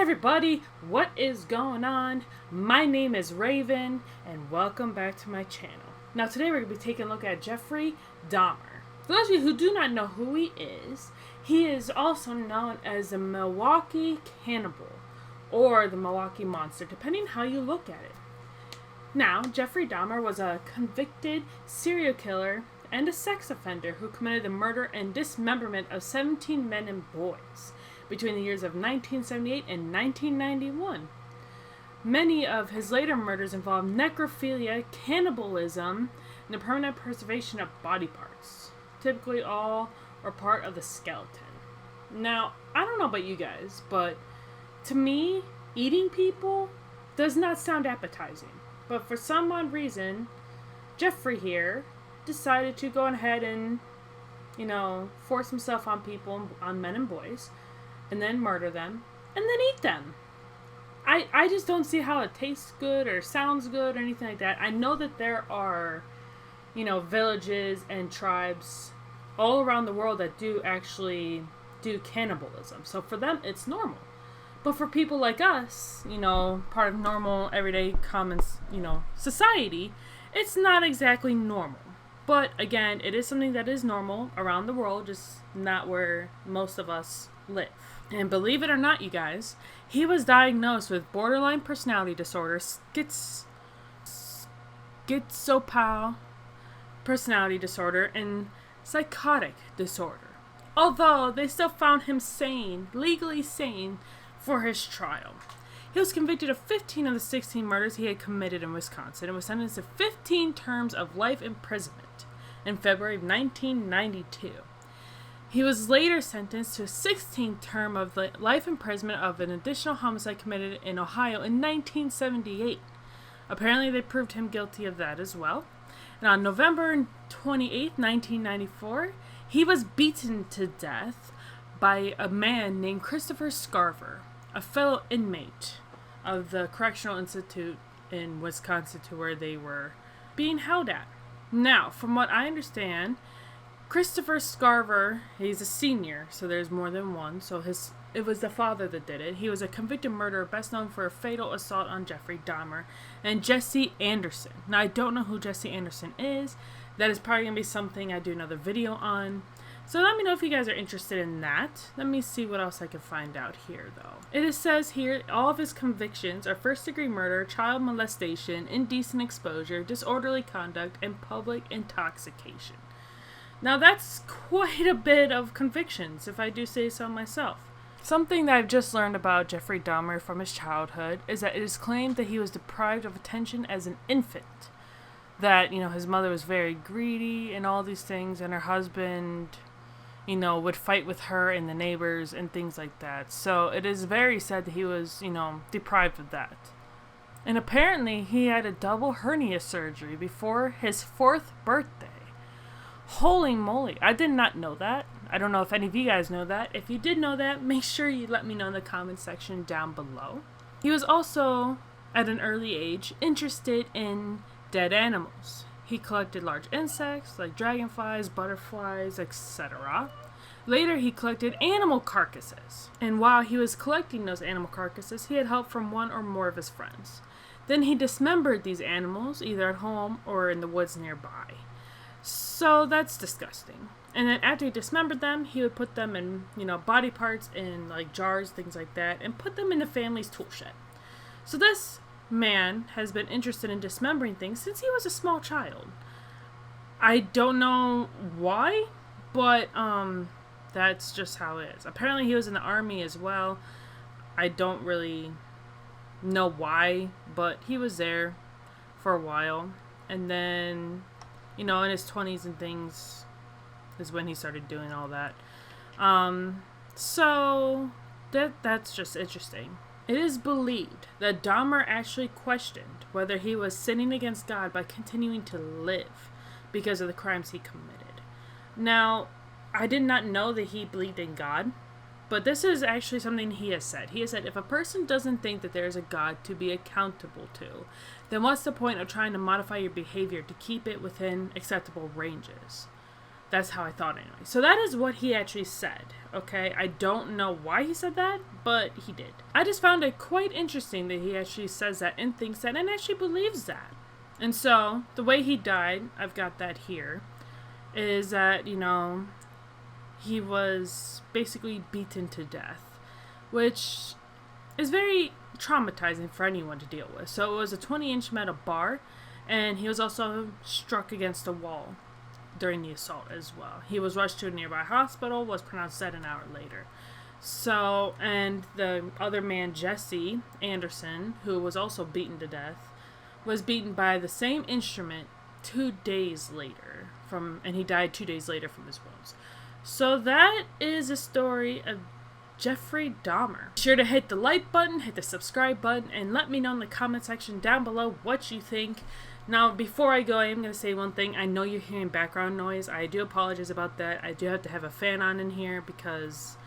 everybody, what is going on? My name is Raven, and welcome back to my channel. Now today we're going to be taking a look at Jeffrey Dahmer. For those of you who do not know who he is also known as the Milwaukee Cannibal, or the Milwaukee Monster, depending how you look at it. Now, Jeffrey Dahmer was a convicted serial killer and a sex offender who committed the murder and dismemberment of 17 men and boys between the years of 1978 and 1991. Many of his later murders involved necrophilia, cannibalism, and the permanent preservation of body parts, typically all or part of the skeleton. Now, I don't know about you guys, but to me, eating people does not sound appetizing. But for some odd reason, Jeffrey here decided to go ahead and, force himself on people, on men and boys, and then murder them, and then eat them. I just don't see how it tastes good or sounds good or anything like that. I know that there are, villages and tribes all around the world that do actually do cannibalism. So for them, it's normal. But for people like us, part of normal, everyday, common, society, it's not exactly normal. But again, it is something that is normal around the world, just not where most of us live. And believe it or not, you guys, he was diagnosed with borderline personality disorder, schizopath personality disorder, and psychotic disorder. Although they still found him sane, legally sane, for his trial. He was convicted of 15 of the 16 murders he had committed in Wisconsin and was sentenced to 15 terms of life imprisonment in February of 1992. He was later sentenced to a 16th term of life imprisonment of an additional homicide committed in Ohio in 1978. Apparently they proved him guilty of that as well. And on November 28, 1994, he was beaten to death by a man named Christopher Scarver, a fellow inmate of the Correctional Institute in Wisconsin, to where they were being held at. Now, from what I understand, Christopher Scarver, he's a senior, so there's more than one, so it was the father that did it. He was a convicted murderer, best known for a fatal assault on Jeffrey Dahmer and Jesse Anderson. Now, I don't know who Jesse Anderson is. That is probably going to be something I do another video on. So let me know if you guys are interested in that. Let me see what else I can find out here, though. It says here, all of his convictions are first-degree murder, child molestation, indecent exposure, disorderly conduct, and public intoxication. Now that's quite a bit of convictions, if I do say so myself. Something that I've just learned about Jeffrey Dahmer from his childhood is that it is claimed that he was deprived of attention as an infant. That, his mother was very greedy and all these things, and her husband, would fight with her and the neighbors and things like that. So it is very sad that he was, deprived of that. And apparently he had a double hernia surgery before his 4th birthday. Holy moly, I did not know that. I don't know if any of you guys know that. If you did know that, make sure you let me know in the comment section down below. He was also, at an early age, interested in dead animals. He collected large insects like dragonflies, butterflies, etc. Later, he collected animal carcasses. And while he was collecting those animal carcasses, he had help from one or more of his friends. Then he dismembered these animals, either at home or in the woods nearby. So that's disgusting. And then after he dismembered them, he would put them in, body parts in like jars, things like that, and put them in the family's tool shed. So this man has been interested in dismembering things since he was a small child. I don't know why, but that's just how it is. Apparently he was in the army as well. I don't really know why, but he was there for a while. And then, in his 20s and things is when he started doing all that. So that's just interesting. It is believed that Dahmer actually questioned whether he was sinning against God by continuing to live because of the crimes he committed. Now, I did not know that he believed in God, but this is actually something he has said. He has said, if a person doesn't think that there is a God to be accountable to, then what's the point of trying to modify your behavior to keep it within acceptable ranges? That's how I thought anyway. So that is what he actually said, okay? I don't know why he said that, but he did. I just found it quite interesting that he actually says that and thinks that and actually believes that. And so, the way he died, I've got that here, is that, you know, he was basically beaten to death, which is very traumatizing for anyone to deal with. So it was a 20-inch metal bar, and he was also struck against a wall during the assault as well. He was rushed to a nearby hospital, was pronounced dead an hour later. So, and the other man, Jesse Anderson, who was also beaten to death, was beaten by the same instrument 2 days later, and he died 2 days later from his wounds. So that is a story of Jeffrey Dahmer. Be sure to hit the like button, hit the subscribe button, and let me know in the comment section down below what you think. Now, before I go, I am going to say one thing. I know you're hearing background noise. I do apologize about that. I do have to have a fan on in here because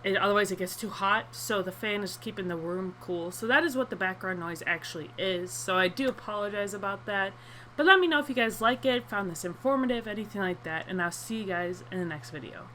otherwise it gets too hot. So the fan is keeping the room cool. So that is what the background noise actually is. So I do apologize about that. But let me know if you guys like it, found this informative, anything like that. And I'll see you guys in the next video.